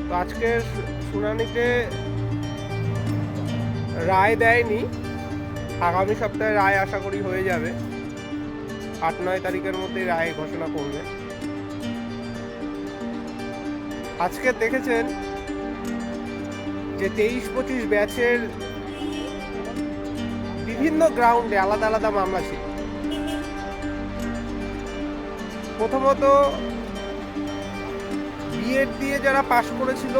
তো আজকের শুনানিতে রায় দেয়নি, আগামী সপ্তাহে রায় আশা করি হয়ে যাবে। 8-9 তারিখের মধ্যে রায় ঘোষণা করবে। আজকে দেখেছেন যে 23-25 ব্যাচের বিভিন্ন গ্রাউন্ডে আলাদা আলাদা মামলা ছিল। প্রথমত বিএড দিয়ে যারা পাশ করেছিল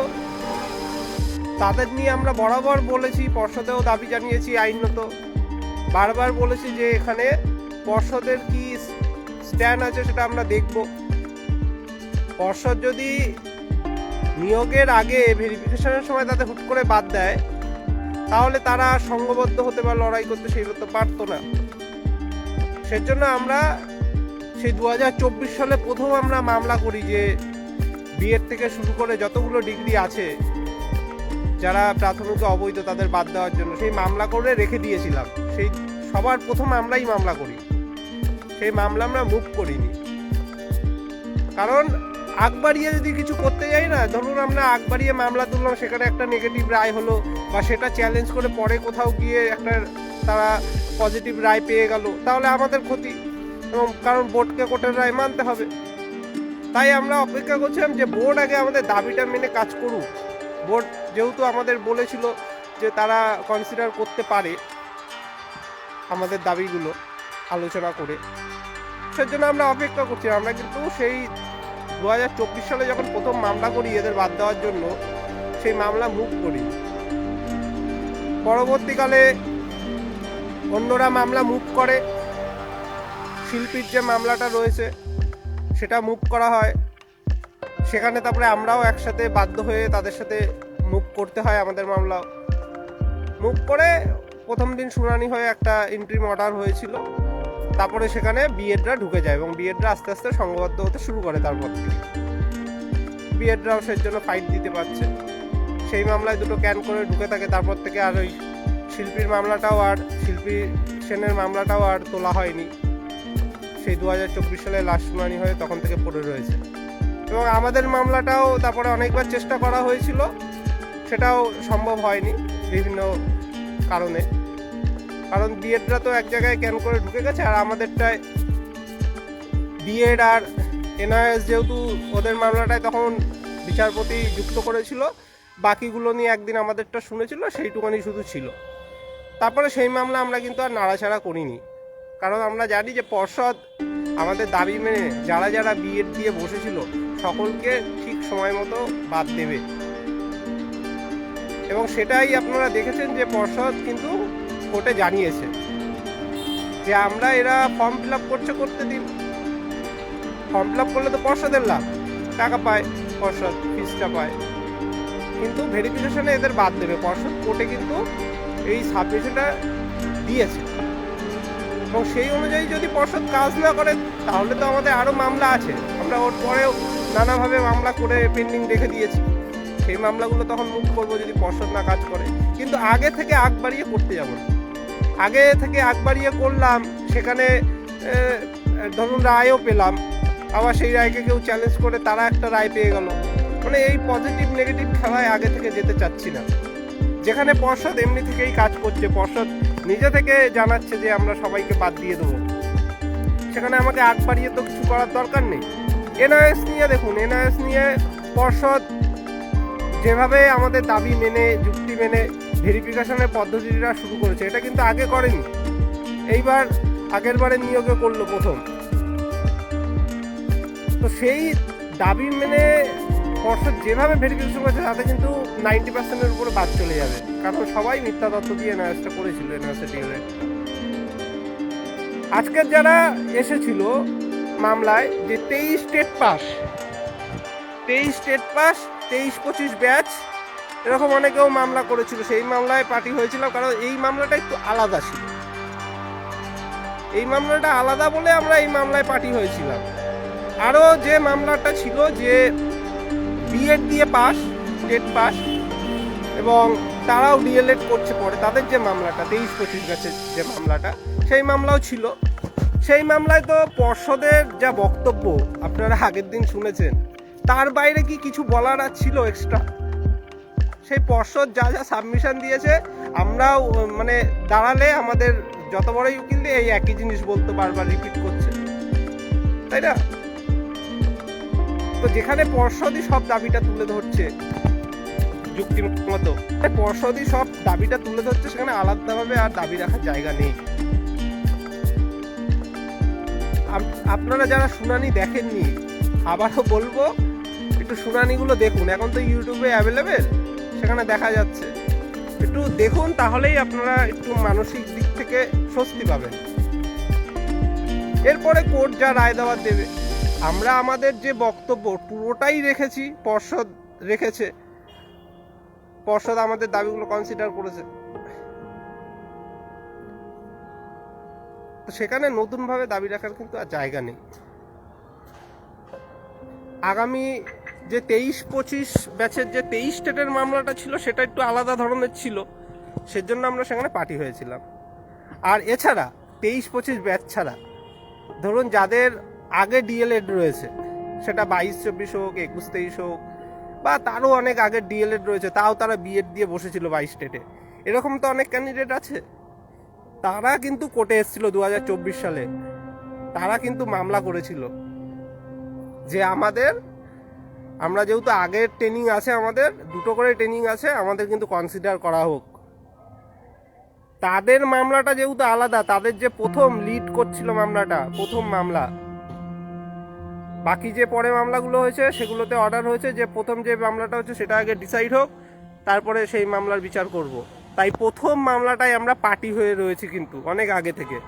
তাদের নিয়ে আমরা বরাবর বলেছি, পর্ষদেও দাবি জানিয়েছি, আইনত বারবার বলেছি যে এখানে পর্ষদের কি স্ট্যান্ড আছে সেটা আমরা দেখব। পর্ষদ যদি নিয়োগের আগে ভেরিফিকেশনের সময় তাদের হুট করে বাদ দেয় তাহলে তারা সংঘবদ্ধ হতে বা লড়াই করতে সেই করতে পারতো না। সেজন্য আমরা সেই 2024 সালে প্রথম আমরা মামলা করি যে বিএড থেকে শুরু করে যতগুলো ডিগ্রি আছে যারা প্রাথমিক অবৈধ তাদের বাদ দেওয়ার জন্য সেই মামলা করে রেখে দিয়েছিলাম। সেই সবার প্রথম আমরাই মামলা করি, সেই মামলা আমরা মুভ করিনি। কারণ আগ বাড়িয়ে যদি কিছু করতে যাই না, ধরুন আমরা আগ বাড়িয়ে মামলা তুললাম, সেখানে একটা নেগেটিভ রায় হলো বা সেটা চ্যালেঞ্জ করে পরে কোথাও গিয়ে একটা তারা পজিটিভ রায় পেয়ে গেল, তাহলে আমাদের ক্ষতি। এবং কারণ বোর্ডকে কোর্টের রায় মানতে হবে। তাই আমরা অপেক্ষা করছিলাম যে বোর্ড আগে আমাদের দাবিটা মেনে কাজ করুক। বোর্ড যেহেতু আমাদের বলেছিল যে তারা কনসিডার করতে পারে আমাদের দাবিগুলো আলোচনা করে, সেজন্য আমরা অপেক্ষা করছি। আমরা কিন্তু সেই 2024 সালে যখন প্রথম মামলা করি এদের বাদ দেওয়ার জন্য, সেই মামলা মুভ করি। পরবর্তীকালে অন্যরা মামলা মুভ করে, শিল্পীর যে মামলাটা রয়েছে সেটা মুভ করা হয়, সেখানে তারপরে আমরাও একসাথে বাধ্য হয়ে তাদের সাথে মুভ করতে হয়। আমাদের মামলাও মুভ করে প্রথম দিন শুনানি হয়ে একটা ইন্ট্রিম অর্ডার হয়েছিল, তারপরে সেখানে বিএডরা ঢুকে যায় এবং বিএডরা আস্তে আস্তে সংঘবদ্ধ হতে শুরু করে। তারপর থেকে বিএডরাও সেই জন্য ফাইট দিতে পারছে, সেই মামলায় দুটো ক্যান করে ঢুকে থাকে। তারপর থেকে আর ওই শিল্পীর মামলাটাও আর শিল্পী সেনের মামলাটাও আর তোলা হয়নি। সেই 2024 সালে লাস্ট শুনানি হয়ে তখন থেকে পড়ে রয়েছে। এবং আমাদের মামলাটাও তারপরে অনেকবার চেষ্টা করা হয়েছিল, সেটাও সম্ভব হয়নি বিভিন্ন কারণে। কারণ বিএডরা তো এক জায়গায় ক্যান করে ঢুকে গেছে, আর আমাদেরটায় বিএড আর এনআইএস যেহেতু ওদের মামলাটায় তখন বিচারপতি যুক্ত করেছিল, বাকিগুলো নিয়ে একদিন আমাদেরটা শুনেছিল, সেইটুকানি শুধু ছিল। তারপরে সেই মামলা আমরা কিন্তু আর নাড়াচাড়া করিনি, কারণ আমরা জানি যে পর্ষদ আমাদের দাবি মেনে যারা যারা বিএড দিয়ে বসেছিল সকলকে ঠিক সময় মতো বাদ দেবে। এবং সেটাই আপনারা দেখেছেন যে পর্ষদ কিন্তু কোর্টে জানিয়েছে যে আমরা এরা ফর্ম ফিল আপ করতে দিন, ফর্ম ফিল আপ করলে তো পর্ষদের লাভ, টাকা পায় পর্ষদ, ফিসটা পায়, কিন্তু ভেরিফিকেশনে এদের বাদ দেবে পর্ষদ। কোর্টে কিন্তু এই সাবমিশনটা দিয়েছে এবং সেই অনুযায়ী যদি পর্ষদ কাজ না করে তাহলে তো আমাদের আরও মামলা আছে। আমরা ওর পরেও নানাভাবে মামলা করে পেন্ডিং রেখে দিয়েছি, সেই মামলাগুলো তখন মুভ করবো যদি পর্ষদ না কাজ করে। কিন্তু আগে থেকে আগ বাড়িয়ে করতে যাবো না। আগে থেকে আগ বাড়িয়ে করলাম, সেখানে ধরুন রায়ও পেলাম, আবার সেই রায়কে কেউ চ্যালেঞ্জ করে তারা একটা রায় পেয়ে গেল। মানে এই পজিটিভ নেগেটিভ খেলায় আগে থেকে যেতে চাচ্ছি না। যেখানে পর্ষদ এমনি থেকেই কাজ করছে, পর্ষদ নিজে থেকে জানাচ্ছে যে আমরা সবাইকে বাদ দিয়ে দেবো, সেখানে আমাকে আগ বাড়িয়ে তো কিছু করার দরকার নেই। এনআইএস নিয়ে দেখুন, এনআইএস নিয়ে পর্ষদ যেভাবে আমাদের দাবি মেনে যুক্তি মেনে ভেরিফিকেশনের পদ্ধতিটা শুরু করেছে, এটা কিন্তু আগে করেনি, এইবার আগের বারে নিয়োগে করলো প্রথম। তো সেই দাবি মেনে পর্ষদ যেভাবে ভেরিফিকেশন করেছে তাতে কিন্তু 90%-এর উপরে বাদ চলে যাবে, কারণ সবাই মিথ্যা তথ্য দিয়ে এনআইএসটা করেছিল। এনআইএস আজকের যারা এসেছিল মামলায় যে 23 স্টেট পাস, 23-25 ব্যাচ এরকম অনেকেও মামলা করেছিল, সেই মামলায় পার্টি হয়েছিল। কারণ এই মামলাটা একটু আলাদা ছিল, এই মামলাটা আলাদা বলে আমরা এই মামলায় পার্টি হয়েছিলাম। আরও যে মামলাটা ছিল যে বিএড দিয়ে পাস, স্টেট পাস, এবং তারাও ডিএলএড করছে পরে, তাদের যে মামলাটা 23-25 ব্যাচের যে মামলাটা, সেই মামলাও ছিল। সেই মামলায় তো পর্ষদের যা বক্তব্য আপনারা আগের দিন শুনেছেন, তার বাইরে কি কিছু বলার আর ছিল এক্সট্রা? সেই পর্ষদ যা যা সাবমিশন দিয়েছে আমরাও মানে দাঁড়ালে আমাদের যত বড়ই উকিল দিয়ে এই একই জিনিস বলতে বারবার রিপিট করছে, তাই না? তো যেখানে পর্ষদই সব দাবিটা তুলে ধরছে যুক্তিমতো, পর্ষদই সব দাবিটা তুলে ধরছে, সেখানে আলাদাভাবে আর দাবি রাখার জায়গা নেই। আপনারা যারা শুনানি দেখেননি, আবারও বলবো একটু শুনানিগুলো দেখুন। এখন তো ইউটিউবে অ্যাভেলেবেল, সেখানে দেখা যাচ্ছে, একটু দেখুন, তাহলেই আপনারা একটু মানসিক দিক থেকে স্বস্তি পাবেন। এরপরে কোর্ট যা রায় দেওয়ার দেবে। আমরা আমাদের যে বক্তব্য পুরোটাই রেখেছি, পর্ষদ রেখেছে, পর্ষদ আমাদের দাবিগুলো কনসিডার করেছে। তো সেখানে নতুনভাবে দাবি রাখার কিন্তু আর জায়গা নেই। আগামী যে 23-25 ব্যাচের যে 23 স্টেটের মামলাটা ছিল, সেটা একটু আলাদা ধরনের ছিল, সেজন্য আমরা সেখানে পার্টি হয়েছিলাম। আর এছাড়া 23-25 ব্যাচ ছাড়া ধরুন যাদের আগে ডিএলএড রয়েছে, সেটা 22-24 হোক, 21-23 হোক, বা তারও অনেক আগের ডিএলএড রয়েছে, তাও তারা বিএড দিয়ে বসেছিল 22 স্টেটে, এরকম তো অনেক ক্যান্ডিডেট আছে। তারা কিন্তু কোর্টে এসেছিল 2024 সালে, তারা কিন্তু মামলা করেছিল যে আমরা যেহেতু আগের ট্রেনিং আছে, আমাদের 2টো করে ট্রেনিং আছে, আমাদের কিন্তু কনসিডার করা হোক। তাদের মামলাটা যেহেতু আলাদা, তাদের যে প্রথম লিড করছিল মামলাটা, প্রথম মামলা, বাকি যে পরে মামলাগুলো হয়েছে সেগুলোতে অর্ডার হয়েছে যে প্রথম যে মামলাটা হচ্ছে সেটা আগে ডিসাইড হোক, তারপরে সেই মামলার বিচার করব। তাই প্রথম মামলাটাই আমরা পার্টি হয়ে রয়েছি কিন্তু অনেক আগে থেকে,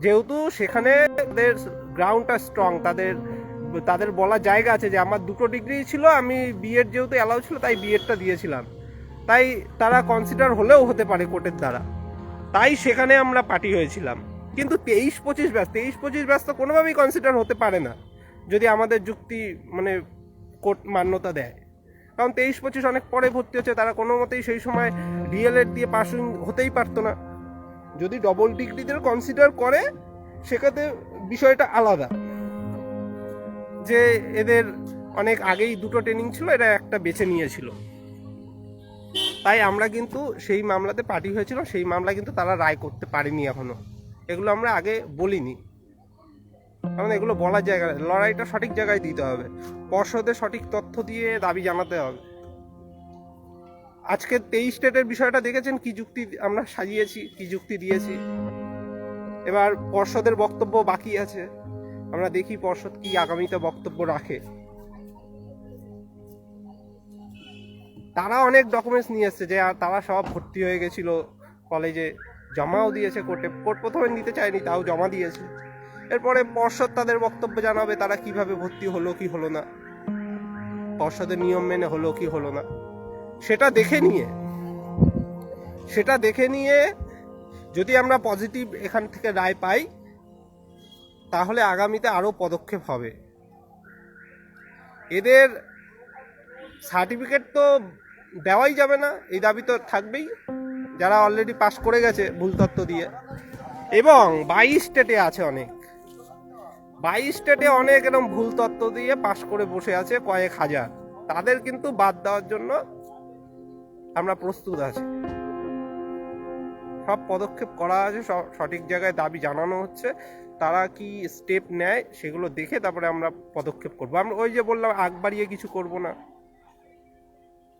যেহেতু সেখানে তাদের গ্রাউন্ডটা স্ট্রং, তাদের বলার জায়গা আছে যে আমার 2টো ডিগ্রি ছিল, আমি বিএড যেহেতু অ্যালাউ ছিল তাই বিএডটা দিয়েছিলাম, তাই তারা কনসিডার হলেও হতে পারে কোর্টের দ্বারা, তাই সেখানে আমরা পার্টি হয়েছিলাম। কিন্তু 23-25 ব্যাচ তো কোনোভাবেই কনসিডার হতে পারে না যদি আমাদের যুক্তি মানে কোর্ট মান্যতা দেয়, কারণ 23-25 অনেক পরে ভর্তি হচ্ছে, তারা কোনো মতেই সেই সময় ডিএলএড দিয়ে পাসিং হতেই পারতো না। যদি ডবল ডিগ্রিদের কনসিডার করে সেক্ষেত্রে বিষয়টা আলাদা, যে এদের অনেক আগেই 2টো ট্রেনিং ছিল, এরা একটা বেছে নিয়েছিল, তাই আমরা কিন্তু সেই মামলাতে পার্টি হয়েছিল। সেই মামলা কিন্তু তারা রায় করতে পারেনি এখনো, এগুলো আমরা আগে বলিনি, কারণ এগুলো বলার জায়গা, লড়াইটা সঠিক জায়গায় দিতে হবে, পর্ষদের সঠিক তথ্য দিয়ে দাবি জানাতে হবে। আজকে 23 স্টেটের বিষয়টা দেখেছেন, কি যুক্তি আমরা সাজিয়েছি, কি যুক্তি দিয়েছি। এবার পর্ষদের বক্তব্য বাকি আছে, আমরা দেখি পর্ষদ কি আগামীতে বক্তব্য রাখে। তারা অনেক ডকুমেন্টস নিয়ে এসছে, যে তারা সব ভর্তি হয়ে গেছিল কলেজে, জমাও দিয়েছে কোর্টে, কোর্ট প্রথমে নিতে চায়নি, তাও জমা দিয়েছে। এরপরে পর্ষদ তাদের বক্তব্য জানাবে, তারা কিভাবে ভর্তি হলো কি হলো না, পর্ষদের নিয়ম মেনে হলো কি হলো না, সেটা দেখে নিয়ে যদি আমরা পজিটিভ এখান থেকে রায় পাই, তাহলে আগামীতে আরও পদক্ষেপ হবে। এদের সার্টিফিকেট তো দেওয়াই যাবে না, এই দাবি তো থাকবেই, যারা অলরেডি পাস করে গেছে ভুল তথ্য দিয়ে। এবং 22 স্টেটে আছে অনেক, 22 স্টেটে অনেক এরকম ভুল তথ্য দিয়ে পাস করে বসে আছে কয়েক হাজার, তাদের কিন্তু বাদ দেওয়ার জন্য আমরা প্রস্তুত আছি। সব পদক্ষেপ করা আছে, সঠিক জায়গায় দাবি জানানো হচ্ছে, তারা কি স্টেপ নেয় সেগুলো দেখে তারপরে আমরা পদক্ষেপ করবো। আমরা ওই যে বললাম আগ বাড়িয়ে কিছু করব না।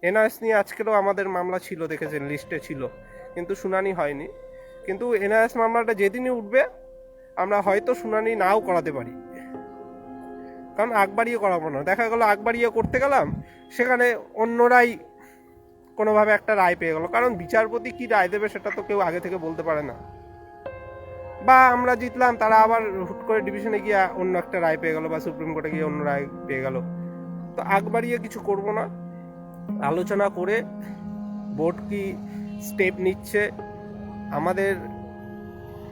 এনআরএস নিয়ে আজকেরও আমাদের মামলা ছিল, দেখেছেন লিস্টে ছিল, কিন্তু শুনানি হয়নি। কিন্তু এনআরএস মামলাটা যেদিনই উঠবে আমরা হয়তো শুনানি নাও করাতে পারি, কারণ আগ বাড়িয়ে করাবো না। দেখা গেলো আগ বাড়িয়ে করতে গেলাম, সেখানে অন্যরাই কোনোভাবে একটা রায় পেয়ে গেল, কারণ বিচারপতি কি রায় দেবে সেটা তো কেউ আগে থেকে বলতে পারে না। বা আমরা জিতলাম, তারা আবার হুট করে ডিভিশনে গিয়ে অন্য একটা রায় পেয়ে গেল, বা সুপ্রিম কোর্টে গিয়ে অন্য রায় পেয়ে গেল। তো আগ বাড়িয়ে কিছু করব না, আলোচনা করে বোর্ড কি স্টেপ নিচ্ছে, আমাদের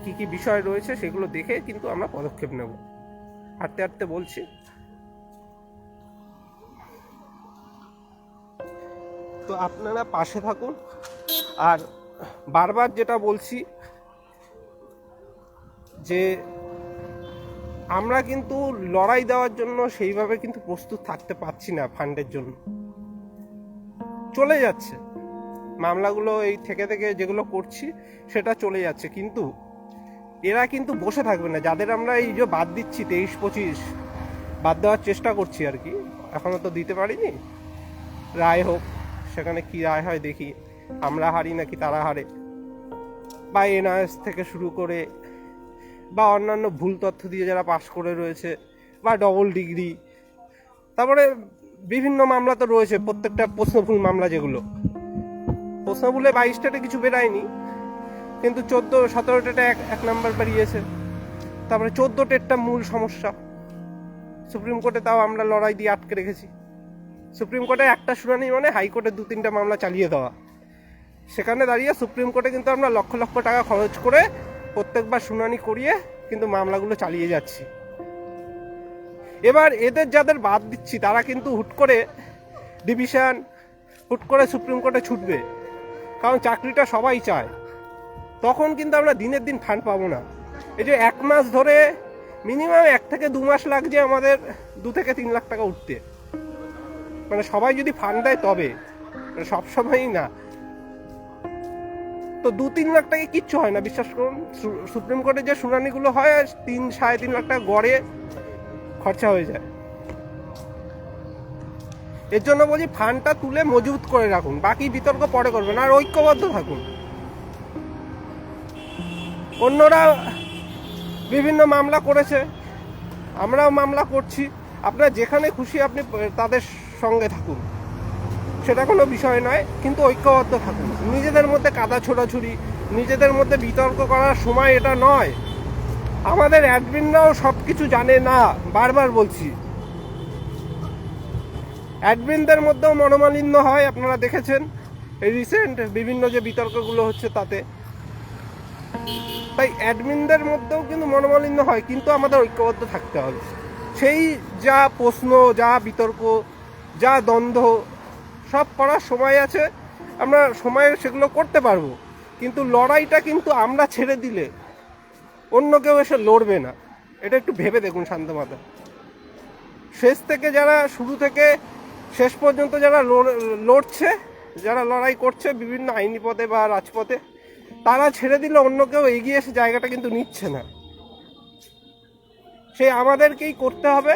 কি কি বিষয় রয়েছে সেগুলো দেখে কিন্তু আমরা পদক্ষেপ নেব। হাঁটতে হাঁটতে বলছি, তো আপনারা পাশে থাকুন। আর বারবার যেটা বলছি যে আমরা কিন্তু লড়াই দেওয়ার জন্য সেইভাবে কিন্তু প্রস্তুত থাকতে পারছি না ফান্ডের জন্য। চলে যাচ্ছে, মামলাগুলো এই থেকে থেকে যেগুলো করছি সেটা চলে যাচ্ছে। কিন্তু এরা কিন্তু বসে থাকবে না। যাদের আমরা এই যে বাদ দিচ্ছি 23-25 বাদ দেওয়ার চেষ্টা করছি আর কি, এখনও তো দিতে পারিনি, রায় হোক, সেখানে কি রায় হয় দেখি, আমরা হারি নাকি তারা হারে, বা এনআইএস থেকে শুরু করে বা অন্যান্য ভুল তথ্য দিয়ে যারা পাশ করে রয়েছে, বা ডবল ডিগ্রি, তারপরে বিভিন্ন মামলা তো রয়েছে, প্রত্যেকটা প্রশ্নভুল মামলা, যেগুলো প্রশ্নভুলে 22টাতে কিছু বেরায়নি, কিন্তু 14-17টা এক নাম্বার বেরিয়েছে। তারপরে 14টেরটা মূল সমস্যা, সুপ্রিম কোর্টে তাও আমরা লড়াই দিয়ে আটকে রেখেছি। সুপ্রিম কোর্টে একটা শুনানি মানে হাইকোর্টে 2-3টা মামলা চালিয়ে দেওয়া। সেখানে দাঁড়িয়ে সুপ্রিম কোর্টে কিন্তু আমরা লক্ষ লক্ষ টাকা খরচ করে প্রত্যেকবার শুনানি করিয়ে কিন্তু মামলাগুলো চালিয়ে যাচ্ছি। এবার এদের যাদের বাদ দিচ্ছি তারা কিন্তু হুট করে ডিভিশন, হুট করে সুপ্রিম কোর্টে ছুটবে, কারণ চাকরিটা সবাই চায়। তখন কিন্তু আমরা দিনের দিন ফান্ড পাবো না। এই যে 1 মাস ধরে মিনিমাম 1 থেকে 2 মাস লাগছে আমাদের 2 থেকে 3 লাখ টাকা উঠতে, মানে সবাই যদি ফান্ড দেয় তবে, সবসময়ই না। তো 2-3 লাখ টাকা কিচ্ছু হয় না, বিশ্বাস করুন। সুপ্রিম কোর্টে যে শুনানিগুলো হয় 3-3.5 লাখ টাকা গড়ে খরচা হয়ে যায়। এর জন্য বলছি ফান্ডটা তুলে মজবুত করে রাখুন, বাকি বিতর্ক পরে করবেন, আর ঐক্যবদ্ধ থাকুন। অন্যরা বিভিন্ন মামলা করেছে, আমরাও মামলা করছি, আপনারা যেখানে খুশি আপনি তাদের সঙ্গে থাকুন, সেটা কোনো বিষয় নয়, কিন্তু ঐক্যবদ্ধ থাকুন। নিজেদের মধ্যে কাদা ছোড়াছুড়ি, নিজেদের মধ্যে বিতর্ক করার সময় এটা নয়। আমাদের অ্যাডমিনরাও সব কিছু জানে না, বারবার বলছি। অ্যাডমিনদের মধ্যেও মনোমালিন্য হয়, আপনারা দেখেছেন এই রিসেন্ট বিভিন্ন যে বিতর্কগুলো হচ্ছে তাতে। তাই অ্যাডমিনদের মধ্যেও কিন্তু মনোমালিন্য হয়, কিন্তু আমাদের ঐক্যবদ্ধ থাকতে হবে। সেই যা প্রশ্ন, যা বিতর্ক, যা দ্বন্দ্ব, সব করার সময় আছে, আমরা সময়ে সেগুলো করতে পারবো, কিন্তু লড়াইটা কিন্তু আমরা ছেড়ে দিলে অন্য কেউ এসে লড়বে না। এটা একটু ভেবে দেখুন শান্ত মাথা। শেষ থেকে যারা, শুরু থেকে শেষ পর্যন্ত যারা লড়ছে, যারা লড়াই করছে বিভিন্ন আইনি পদে বা রাজপথে, তারা ছেড়ে দিলে অন্য কেউ এগিয়ে এসে জায়গাটা কিন্তু নিচ্ছে না, সে আমাদেরকেই করতে হবে।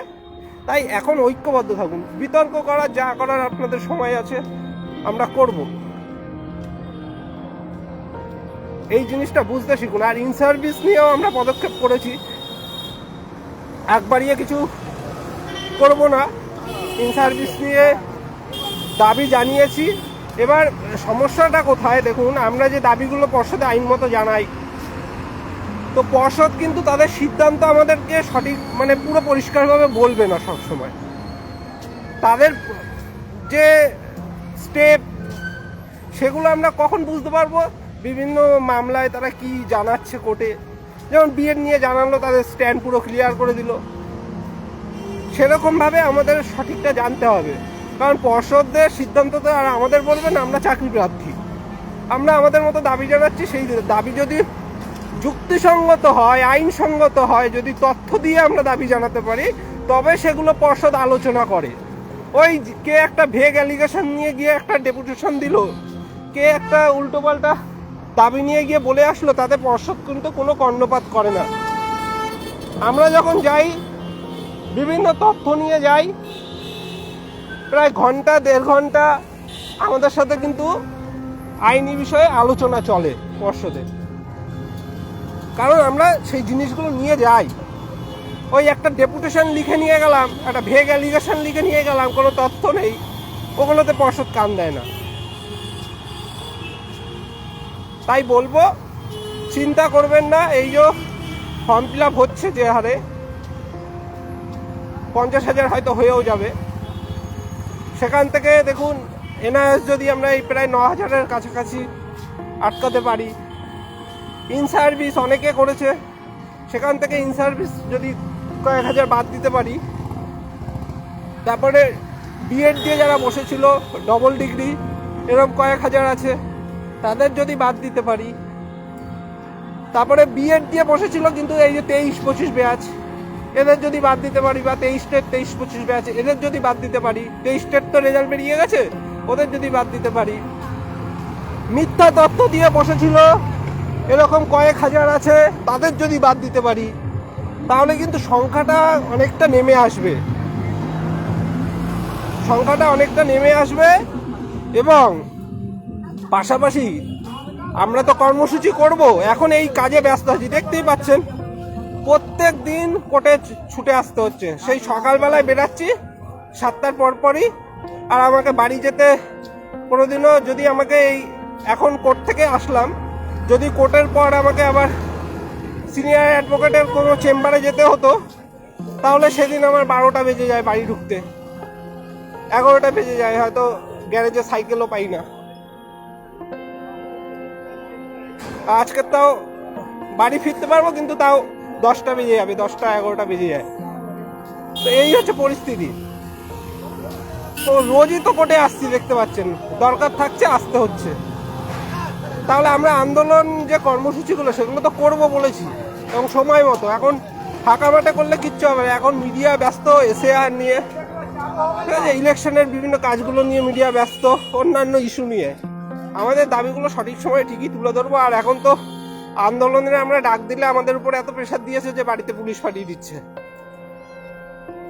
তাই এখন ঐক্যবদ্ধ থাকুন, বিতর্ক করার যা করার আপনাদের সময় আছে আমরা করব, এই জিনিসটা বুঝতে শিখুন। আর ইন সার্ভিস নিয়েও আমরা পদক্ষেপ করেছি, একবারিয়ে কিছু করব না, ইন সার্ভিস নিয়ে দাবি জানিয়েছি। এবার সমস্যাটা কোথায় দেখুন, আমরা যে দাবিগুলো পর্ষদে আইন মতো জানাই, তো পর্ষদ কিন্তু তাদের সিদ্ধান্ত আমাদেরকে সঠিক মানে পুরো পরিষ্কারভাবে বলবে না সব সময়। তাদের যে স্টেপ সেগুলো আমরা কখন বুঝতে পারবো, বিভিন্ন মামলায় তারা কি জানাচ্ছে কোর্টে, যেমন বিএড নিয়ে জানালো, তাদের স্ট্যান্ড পুরো ক্লিয়ার করে দিল, সেরকমভাবে আমাদের সঠিকটা জানতে হবে। কারণ পর্ষদের সিদ্ধান্ত তো আর আমাদের বলবে না, আমরা চাকরি প্রার্থী, আমরা আমাদের মতো দাবি জানাচ্ছি। সেই দাবি যদি যুক্তিসঙ্গত হয়, আইনসঙ্গত হয়, যদি তথ্য দিয়ে আমরা দাবি জানাতে পারি, তবে সেগুলো পর্ষদ আলোচনা করে। ওই কে একটা ভেগ অ্যালিগেশন নিয়ে গিয়ে একটা ডেপুটেশন দিল, কে একটা উল্টোপাল্টা দাবি নিয়ে গিয়ে বলে আসলো, তাতে পর্ষদ কিন্তু কোনো কর্ণপাত করে না। আমরা যখন যাই, বিভিন্ন তথ্য নিয়ে যাই, প্রায় 1-1.5 ঘন্টা আমাদের সাথে কিন্তু আইনি বিষয়ে আলোচনা চলে পর্ষদে, কারণ আমরা সেই জিনিসগুলো নিয়ে যাই। ওই একটা ডেপুটেশন লিখে নিয়ে গেলাম, একটা ভেগ অ্যালিগেশন লিখে নিয়ে গেলাম, কোনো তথ্য নেই, ওগুলোতে পর্ষদ কান দেয় না। তাই বলবো, চিন্তা করবেন না, এই যে ফর্ম ফিল আপ হচ্ছে যে হারে, 50,000 হয়তো হয়েও যাবে, সেখান থেকে দেখুন এনআইএস যদি আমরা এই প্রায় 9,000-এর কাছাকাছি আটকাতে পারি, ইন সার্ভিস অনেকে করেছে, সেখান থেকে ইন সার্ভিস যদি কয়েক হাজার বাদ দিতে পারি, তারপরে বিএড দিয়ে যারা বসেছিল, ডবল ডিগ্রি এরকম কয়েক হাজার আছে, তাদের যদি বাদ দিতে পারি, তারপরে বিএড দিয়ে বসেছিল কিন্তু এই যে 23-25 ব্যাচ, এদের যদি বাদ দিতে পারি, বা 23 টেট 23-25 ব্যাচ, এদের যদি বাদ দিতে পারি, 23 টেট তো রেজাল্ট বেরিয়ে গেছে, ওদের যদি বাদ দিতে পারি, মিথ্যা তথ্য দিয়ে বসেছিল এরকম কয়েক হাজার আছে, তাদের যদি বাদ দিতে পারি, তাহলে কিন্তু সংখ্যাটা অনেকটা নেমে আসবে। এবং পাশাপাশি আমরা তো কর্মসূচি করব, এখন এই কাজে ব্যস্ত আছি, দেখতেই পাচ্ছেন প্রত্যেক দিন কোর্টে ছুটে আসতে হচ্ছে। সেই সকালবেলায় বেরাচ্ছি 7টার পরপরই, আর আমাকে বাড়ি যেতে কোনোদিনও যদি আমাকে এই এখন কোর্ট থেকে আসলাম, যদি কোর্টের পর আমাকে আবার সিনিয়র অ্যাডভোকেটের কোনো চেম্বারে যেতে হতো, তাহলে সেদিন আমার 12টা বেজে যায় বাড়ি ঢুকতে, 11টা বেজে যায়, হয়তো গ্যারেজে সাইকেলও পাই না। আজকে তাও বাড়ি ফিরতে পারবো, কিন্তু তাও 10টা বেজে যাবে, 10টা 11টা বেজে যায়। তো এই হচ্ছে পরিস্থিতি। তো রোজই তো কোর্টে আসছি, দেখতে পাচ্ছেন, দরকার থাকছে আসতে হচ্ছে। তাহলে আমরা আন্দোলন যে কর্মসূচিগুলো সেগুলো তো করবো বলেছি, এবং সময় মতো। এখন ফাঁকা মাঠে করলে কিচ্ছু হবে না, এখন মিডিয়া ব্যস্ত এসএআর নিয়ে, ঠিক আছে, ইলেকশনের বিভিন্ন কাজগুলো নিয়ে মিডিয়া ব্যস্ত, অন্যান্য ইস্যু নিয়ে। আমাদের দাবিগুলো সঠিক সময়ে ঠিকই তুলে ধরবো। আর এখন তো আন্দোলনের আমরা ডাক দিলে আমাদের উপরে এত প্রেশার দিয়েছে যে বাড়িতে পুলিশ পাঠিয়ে দিচ্ছে।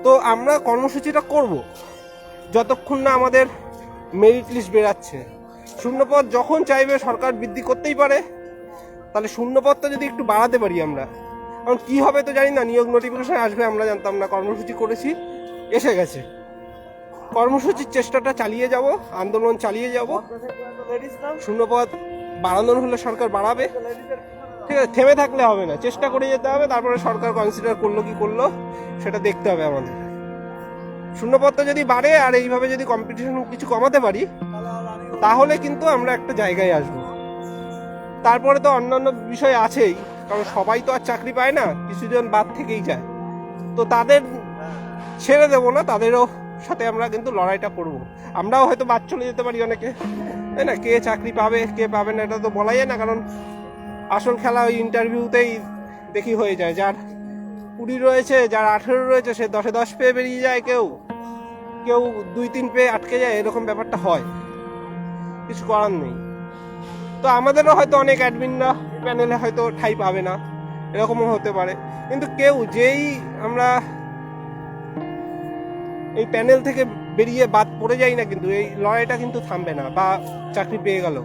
তো আমরা কর্মসূচিটা করব যতক্ষণ না আমাদের মেরিট লিস্ট বেরাচ্ছে। শূন্যপদ যখন চাইবে সরকার বৃদ্ধি করতেই পারে, তাহলে শূন্যপদটা যদি একটু বাড়াতে পারি আমরা, কারণ কী হবে তো জানি না, নিয়োগ নোটিফিকেশন আসবে আমরা জানতাম না, কর্মসূচি করেছি, এসে গেছে। কর্মসূচির চেষ্টাটা চালিয়ে যাব, আন্দোলন চালিয়ে যাব। শূন্যপদ বাড়ানোর হলে সরকার বাড়াবে, ঠিক আছে, থেমে থাকলে হবে না, চেষ্টা করে যেতে হবে। তারপরে সরকার কনসিডার করলো কি করলো সেটা দেখতে হবে আমাদের। শূন্যপদটা যদি বাড়ে আর এইভাবে যদি কম্পিটিশন কিছু কমাতে পারি, তাহলে কিন্তু আমরা একটা জায়গায় আসব। তারপরে তো অন্যান্য বিষয় আছেই, কারণ সবাই তো আর চাকরি পায় না, কিছুজন বাদ থেকেই যায়। তো তাদের ছেড়ে দেবো না, তাদেরও সাথে আমরা কিন্তু লড়াইটা করব। আমরাও হয়তো বাদ চলে যেতে পারি অনেকে, তাই না? কে চাকরি পাবে কে পাবে না এটা তো বলা যায় না, কারণ আসল খেলা ওই ইন্টারভিউতেই দেখি হয়ে যায়। যার 20 রয়েছে, যার 18 রয়েছে, সে 10-এ 10 পেয়ে বেরিয়ে যায়, কেউ 2-3 পেয়ে আটকে যায়, এরকম ব্যাপারটা হয়, কিছু করার নেই। তো আমাদেরও হয়তো অনেক অ্যাডমিনরা প্যানেলে হয়তো ঠাঁই পাবে না, এরকমও হতে পারে। কিন্তু যেই আমরা এই প্যানেল থেকে বেরিয়ে বাদ পড়ে যাই না, কিন্তু এই লড়াইটা কিন্তু থামবে না। বা চাকরি পেয়ে গেল,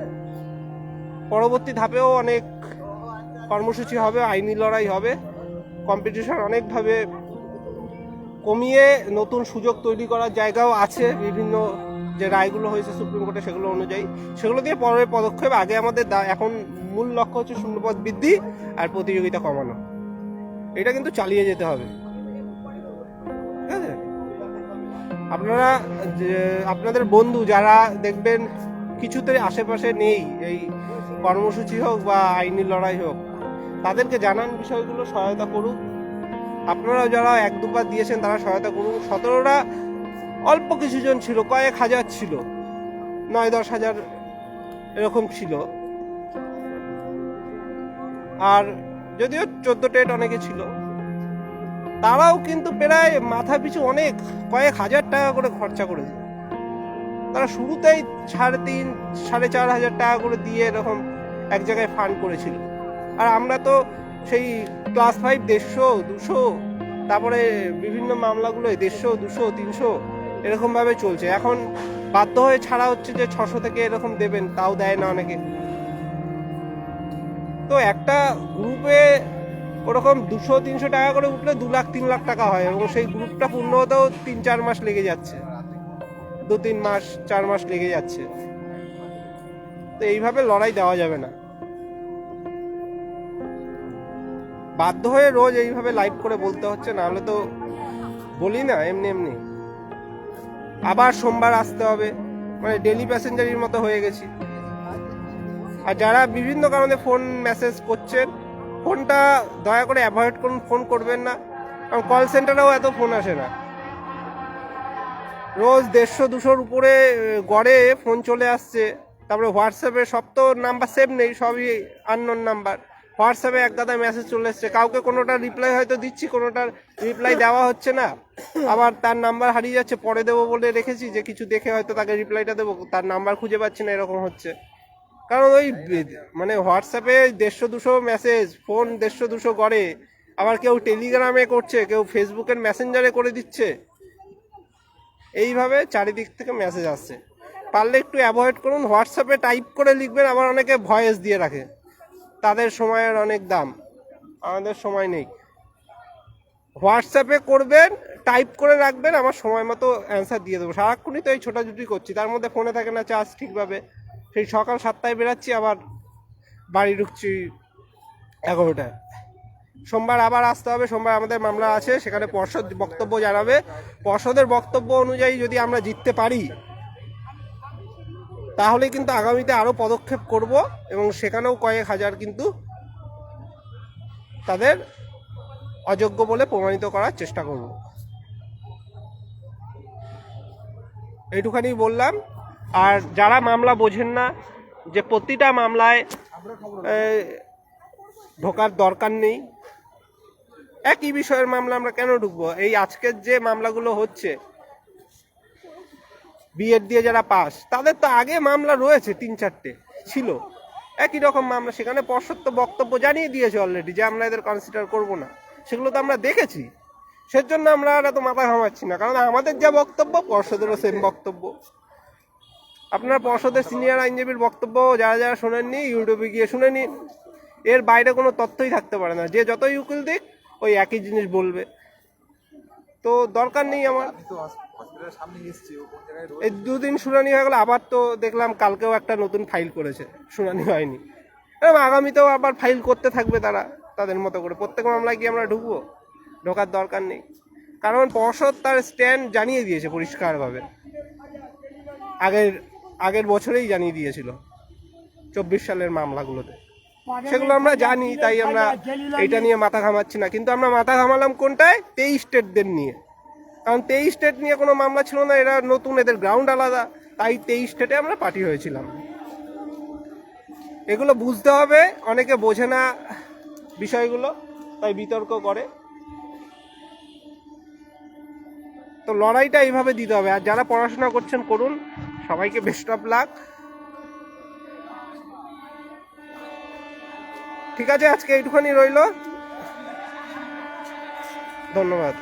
পরবর্তী ধাপেও অনেক কর্মসূচি হবে, আইনি লড়াই হবে, কম্পিটিশন অনেকভাবে কমিয়ে নতুন সুযোগ তৈরি করার জায়গাও আছে। বিভিন্ন যে রায়গুলো হয়েছে সুপ্রিম কোর্টে সেগুলো অনুযায়ী, সেগুলো দিয়ে পরের পদক্ষেপ। আগে আমাদের এখন মূল লক্ষ্য হচ্ছে শূন্যপদ বৃদ্ধি আর প্রতিযোগিতা কমানো, এটা কিন্তু চালিয়ে যেতে হবে, ঠিক আছে? আপনারা আপনাদের বন্ধু যারা দেখবেন কিছুতে আশেপাশে নেই, এই কর্মসূচি হোক বা আইনি লড়াই হোক, তাদেরকে জানান বিষয়গুলো, সহায়তা করুক। আপনারা যারা 1-2 বার দিয়েছেন তারা সহায়তা করুন। 17টা অল্প কিছুজন ছিল, কয়েক হাজার ছিল, 9-10 হাজার এরকম ছিল। আর যদিও 14 টেট অনেকে ছিল, তারাও কিন্তু প্রায় মাথা পিছু অনেক কয়েক হাজার টাকা করে খরচা করেছে। তারা শুরুতেই 3,500-4,500 টাকা করে দিয়ে এরকম এক জায়গায় ফান্ড করেছিল। আর আমরা তো সেই ক্লাস 5 150-200, তারপরে বিভিন্ন মামলাগুলো 150, 200, 300 এরকমভাবে চলছে। এখন বাধ্য হয়ে ছাড়া হচ্ছে যে 600 থেকে এরকম দেবেন, তাও দেয় না অনেকে। তো একটা গ্রুপে ওরকম 200-300 টাকা করে উঠলে 2 লাখ 3 লাখ টাকা হয়, এবং সেই গ্রুপটা পূর্ণ হতেও 3-4 মাস লেগে যাচ্ছে, 2-3 মাস 4 মাস লেগে যাচ্ছে। তো এইভাবে লড়াই দেওয়া যাবে না। বাধ্য হয়ে রোজ এইভাবে লাইভ করে বলতে হচ্ছে, না হলে তো বলি না এমনি এমনি। আবার সোমবার আসতে হবে, মানে ডেলি প্যাসেঞ্জারের মতো হয়ে গেছি। আর যারা বিভিন্ন কারণে ফোন মেসেজ করছেন, ফোনটা দয়া করে অ্যাভয়েড করুন, ফোন করবেন না, কারণ কল সেন্টারেও এত ফোন আসে না। রোজ 150-200 উপরে গড়ে ফোন চলে আসছে। তারপরে হোয়াটসঅ্যাপে সব তো নাম্বার সেভ নেই, সবই আননোন নাম্বার, হোয়াটসঅ্যাপে এক গাদা মেসেজ চলে এসছে, কাউকে কোনোটা রিপ্লাই হয়তো দিচ্ছি, কোনোটার রিপ্লাই দেওয়া হচ্ছে না, আবার তার নাম্বার হারিয়ে যাচ্ছে, পরে দেবো বলে রেখেছি যে কিছু দেখে হয়তো তাকে রিপ্লাইটা দেবো, তার নাম্বার খুঁজে পাচ্ছি না, এরকম হচ্ছে। কারণ ওই মানে হোয়াটসঅ্যাপে 150-200 মেসেজ, ফোন 150-200 করে, আবার কেউ টেলিগ্রামে করছে, কেউ ফেসবুকের মেসেঞ্জারে করে দিচ্ছে, এইভাবে চারিদিক থেকে মেসেজ আসছে। পারলে একটু অ্যাভয়েড করুন। হোয়াটসঅ্যাপে টাইপ করে লিখবেন, আবার অনেকে ভয়েস দিয়ে রাখে, তাদের সময়ের অনেক দাম, আমাদের সময় নেই। হোয়াটসঅ্যাপে করবেন, টাইপ করে রাখবেন, আমার সময় মতো অ্যান্সার দিয়ে দেবো। সারাক্ষণই তো এই ছোটাছুটি করছি, তার মধ্যে ফোনে থাকে না চার্জ ঠিকভাবে। সেই সকাল 7টায় বেরাচ্ছি, আবার বাড়ি ঢুকছি 11টায়। সোমবার আবার আসতে হবে, সোমবার আমাদের মামলা আছে, সেখানে পর্ষদ বক্তব্য জানাবে। পর্ষদের বক্তব্য অনুযায়ী যদি আমরা জিততে পারি, তাহলে কিন্তু আগামীতে আরও পদক্ষেপ করব, এবং সেখানেও কয়েক হাজার কিন্তু তাদের অযোগ্য বলে প্রমাণিত করার চেষ্টা করব। এইটুখানি বললাম। আর যারা মামলা বোঝেন না, যে প্রতিটা মামলায় ঢোকার দরকার নেই, একই বিষয়ের মামলা আমরা কেন ঢুকবো? এই আজকের যে মামলাগুলো হচ্ছে, বিএড দিয়ে যারা পাস, তাদের তো আগে মামলা রয়েছে 3-4টে ছিল, একই রকম মামলা। সেখানে পর্ষদ তো বক্তব্য জানিয়ে দিয়েছে অলরেডি যে আমরা এদের কনসিডার করব না, সেগুলো তো আমরা দেখেছি। সেজন্য আমরা আর এত মাথা ঘামাচ্ছি না, কারণ আমাদের যা বক্তব্য পর্ষদেরও সেম বক্তব্য। আপনার পর্ষদের সিনিয়র আইনজীবীর বক্তব্য যারা যারা শোনেননি, ইউটিউবে গিয়ে শুনে নিন। এর বাইরে কোনো তথ্যই থাকতে পারে না, যে যতই উকিল দিক ওই একই জিনিস বলবে। তো দরকার নেই আমার। এই 2 দিন শুনানি হয়ে গেল, আবার তো দেখলাম কালকেও একটা নতুন ফাইল করেছে, শুনানি হয়নি। এবং আগামীতেও আবার ফাইল করতে থাকবে তারা তাদের মতো করে। প্রত্যেক মামলায় কি আমরা ঢুকবো? ঢোকার দরকার নেই, কারণ পর্ষদ তার স্ট্যান্ড জানিয়ে দিয়েছে পরিষ্কারভাবে, আগের বছরেই জানিয়ে দিয়েছিল 24 সালের মামলাগুলোতে। সেগুলো আমরা জানি, তাই আমরা এইটা নিয়ে মাথা ঘামাচ্ছি না। কিন্তু আমরা মাথা ঘামালাম কোনটায়? 23 স্টেটদের নিয়ে, কারণ 23 স্টেট নিয়ে কোনো মামলা ছিল না, এরা নতুন, এদের গ্রাউন্ড আলাদা, তাই 23 স্টেটে আমরা পার্টি হয়েছিলাম। এগুলো বুঝতে হবে, অনেকে বোঝে না বিষয়গুলো, তাই বিতর্ক করে। তো লড়াইটা এইভাবে দিতে হবে। আর যারা পড়াশোনা করছেন করুন, সবাইকে বেস্ট অফ লাক। ঠিক আছে, আজকে এইটুখানি রইল, ধন্যবাদ।